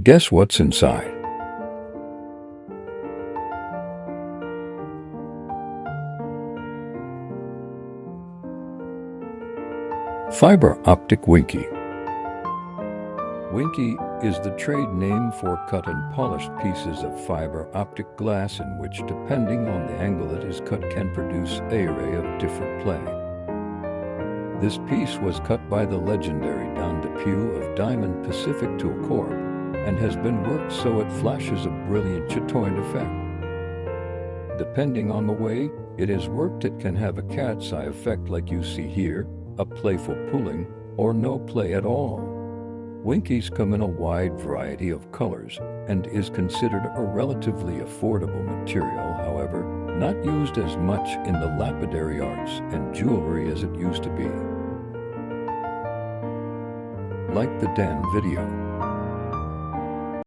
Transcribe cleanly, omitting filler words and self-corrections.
Guess what's inside? Fiber optic Winky. Winky is the trade name for cut and polished pieces of fiber optic glass in which, depending on the angle it is cut, can produce an array of different play. This piece was cut by the legendary Don DePue of Diamond Pacific Tool Corp. and has been worked so it flashes a brilliant chatoyant effect. Depending on the way it is worked, it can have a cat's eye effect like you see here, a playful pulling, or no play at all. Winkies come in a wide variety of colors and is considered a relatively affordable material, however, not used as much in the lapidary arts and jewelry as it used to be. Like the Dan video.